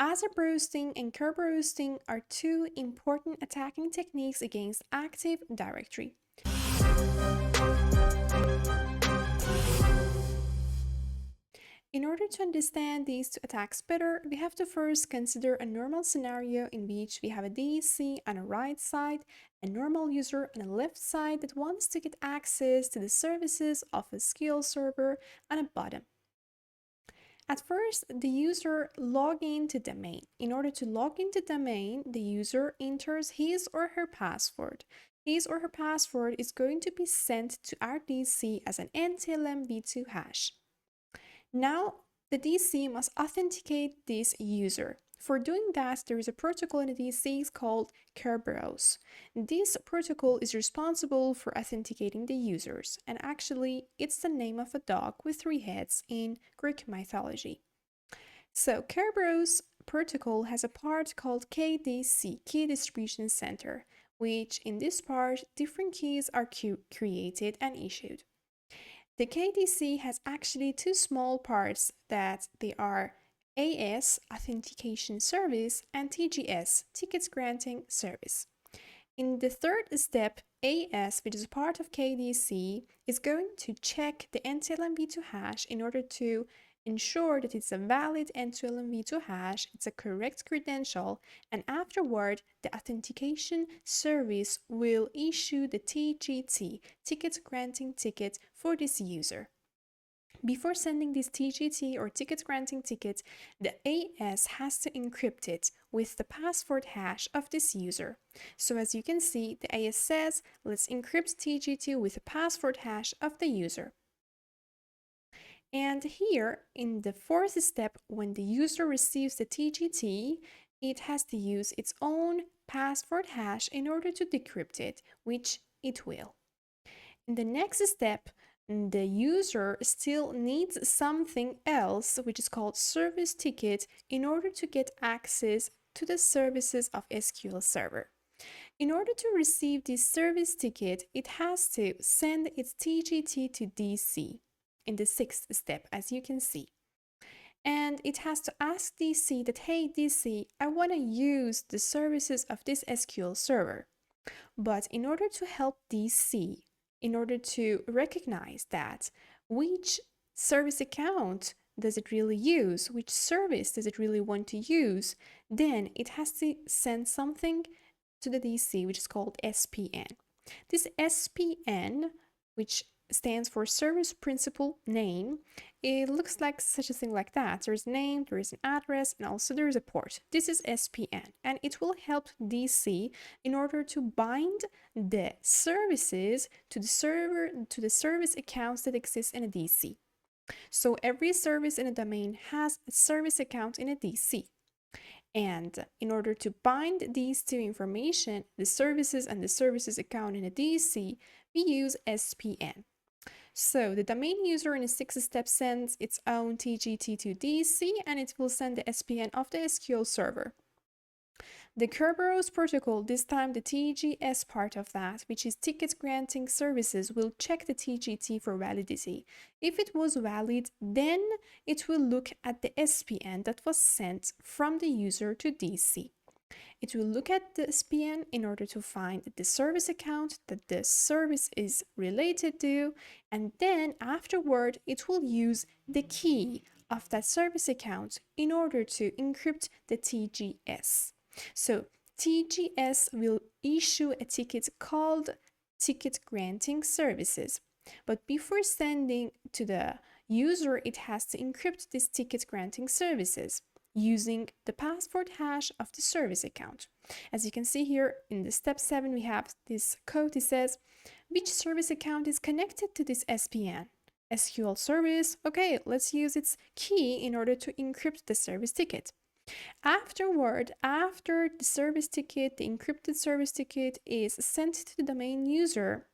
AS-REP roasting and Kerberoasting are two important attacking techniques against Active Directory. In order to understand these two attacks better, we have to first consider a normal scenario in which we have a DEC on a right side, a normal user on the left side that wants to get access to the services of a SQL server on the bottom. At first, the user log into domain. In order to log into domain, the user enters his or her password. His or her password is going to be sent to our DC as an NTLM v2 hash. Now, the DC must authenticate this user. For doing that, there is a protocol in the DC called Kerberos. This protocol is responsible for authenticating the users, and actually, it's the name of a dog with 3 heads in Greek mythology. So, Kerberos protocol has a part called KDC, Key Distribution Center, which in this part, different keys are created and issued. The KDC has actually 2 small parts that they are AS, Authentication Service, and TGS, Tickets Granting Service. In the third step, AS, which is a part of KDC, is going to check the NTLM-v2 hash in order to ensure that it's a valid NTLM-v2 hash, it's a correct credential, and afterward, the authentication service will issue the TGT, Ticket Granting Ticket, for this user. Before sending this TGT or ticket granting ticket, the AS has to encrypt it with the password hash of this user. So as you can see, the AS says, let's encrypt TGT with the password hash of the user. And here, in the fourth step, when the user receives the TGT, it has to use its own password hash in order to decrypt it, which it will. In the next step, the user still needs something else, which is called service ticket, in order to get access to the services of SQL Server. In order to receive this service ticket, it has to send its TGT to DC in the 6th step, as you can see. And it has to ask DC that, hey DC, I want to use the services of this SQL server. But in order to help DC, in order to recognize that, which service account does it really use, which service does it really want to use, then it has to send something to the DC, which is called SPN. This SPN, which stands for Service Principal Name, it looks like such a thing like that. There is a name, there is an address, and also there is a port. This is SPN, and it will help DC in order to bind the services to the server, to the service accounts that exist in a DC. So every service in a domain has a service account in a DC. And in order to bind these two information, the services and the services account in a DC, we use SPN. So the domain user in the 6th step sends its own TGT to DC, and it will send the SPN of the SQL server. The Kerberos protocol, this time the TGS part of that, which is ticket granting services, will check the TGT for validity. If it was valid, then it will look at the SPN that was sent from the user to DC. It will look at the SPN in order to find the service account that the service is related to, and then afterward it will use the key of that service account in order to encrypt the TGS. So TGS will issue a ticket called Ticket Granting Services, but before sending to the user, it has to encrypt this ticket granting services using the password hash of the service account. As you can see here in the step 7, we have this code. It says, which service account is connected to this SPN? SQL service. Okay, let's use its key in order to encrypt the service ticket. Afterward, after the service ticket, the encrypted service ticket is sent to the domain user,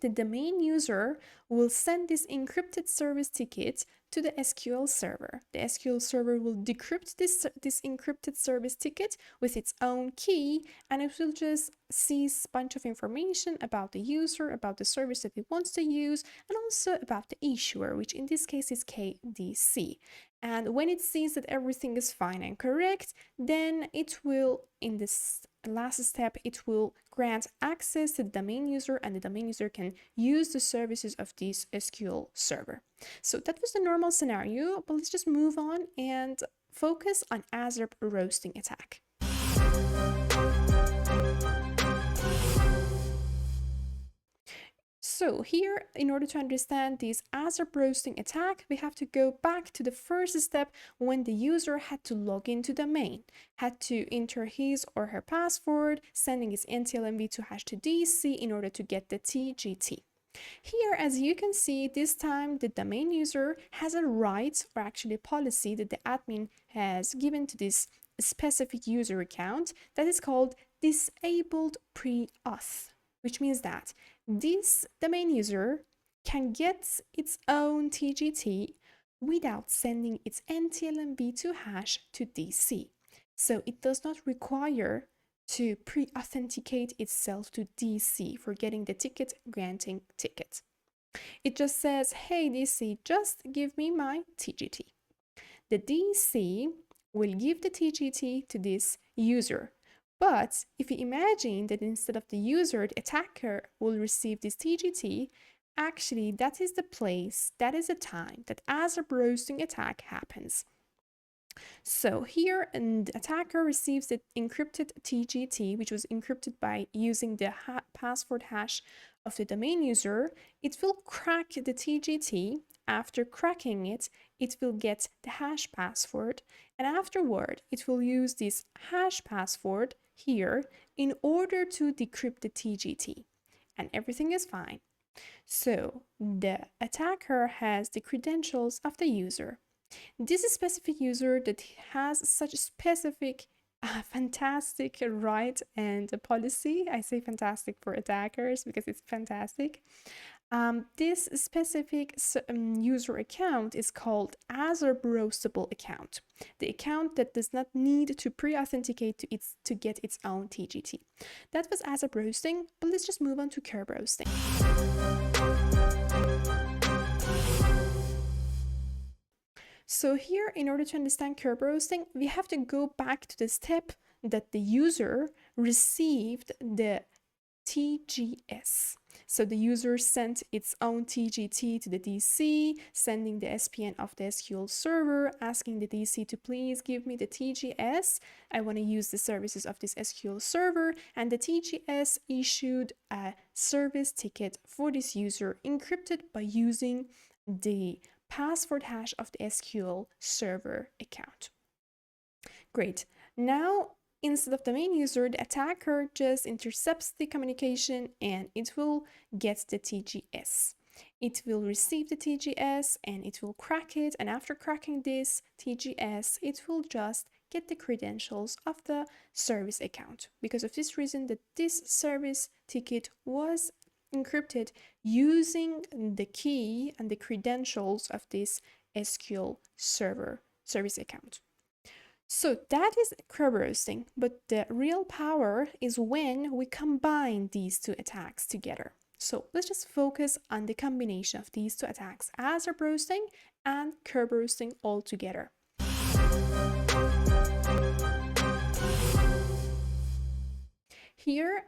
the domain user will send this encrypted service ticket to the SQL server. The SQL server will decrypt this encrypted service ticket with its own key, and it will just seize a bunch of information about the user, about the service that it wants to use, and also about the issuer, which in this case is KDC. And when it sees that everything is fine and correct, then it will, in this last step, it will grant access to the domain user, and the domain user can use the services of this SQL server. So that was the normal scenario, but let's just move on and focus on AS-REP roasting attack. So here, in order to understand this AS-REP roasting attack, we have to go back to the first step when the user had to log into the domain, had to enter his or her password, sending his NTLMv2 hash to DC in order to get the TGT. Here, as you can see, this time the domain user has a right, or actually a policy that the admin has given to this specific user account that is called disabled pre-auth, which means that this domain user can get its own TGT without sending its NTLMv2 hash to DC. So it does not require to pre-authenticate itself to DC for getting the ticket granting ticket. It just says, hey DC, just give me my TGT. The DC will give the TGT to this user. But if you imagine that instead of the user, the attacker will receive this TGT, actually that is the place, that is the time that AS-REP roasting attack happens. So here, the attacker receives the encrypted TGT, which was encrypted by using the password hash of the domain user. It will crack the TGT. After cracking it, it will get the hash password, and afterward, it will use this hash password here in order to decrypt the TGT, and everything is fine. So the attacker has the credentials of the user. This specific user that has such a specific fantastic right and policy. I say fantastic for attackers because it's fantastic. This specific user account is called AS-REP Roastable account, the account that does not need to pre-authenticate to get its own TGT. That was AS-REP roasting, but let's just move on to Kerberoasting. So here, in order to understand Kerberoasting, we have to go back to the step that the user received the TGS. So the user sent its own TGT to the DC, sending the SPN of the SQL server, asking the DC to please give me the TGS. I want to use the services of this SQL server, and the TGS issued a service ticket for this user encrypted by using the password hash of the SQL server account. Great. Now, instead of the main user, the attacker just intercepts the communication and it will get the TGS. It will receive the TGS and it will crack it, and after cracking this TGS, it will just get the credentials of the service account. Because of this reason, that this service ticket was encrypted using the key and the credentials of this SQL server service account. So that is Kerberoasting, but the real power is when we combine these two attacks together. So let's just focus on the combination of these two attacks, AS-REP roasting and Kerberoasting all together. Here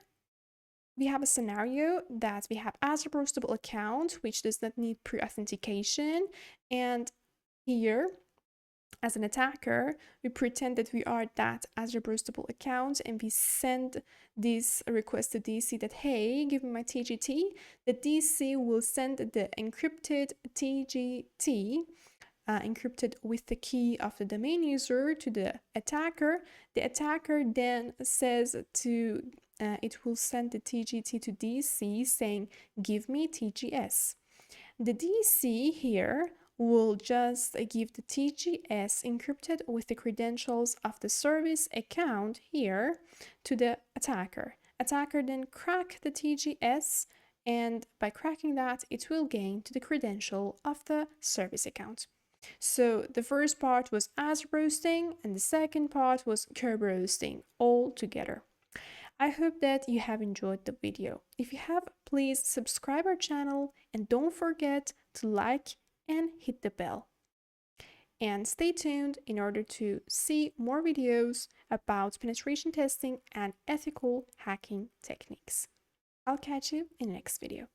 we have a scenario that we have AS-REP roastable account, which does not need pre-authentication, and here, as an attacker, we pretend that we are that AS-REP roastable account, and we send this request to DC that, hey, give me my TGT. The DC will send the encrypted TGT, encrypted with the key of the domain user, to the attacker. The attacker then says to it will send the TGT to DC saying, give me TGS. The DC here will just give the TGS encrypted with the credentials of the service account here to the attacker. Attacker then crack the TGS And by cracking that, it will gain to the credential of the service account. So the first part was AS-REP roasting and the second part was Kerberoasting all together. I hope that you have enjoyed the video. If you have, please subscribe our channel and don't forget to like and hit the bell. And stay tuned in order to see more videos about penetration testing and ethical hacking techniques. I'll catch you in the next video.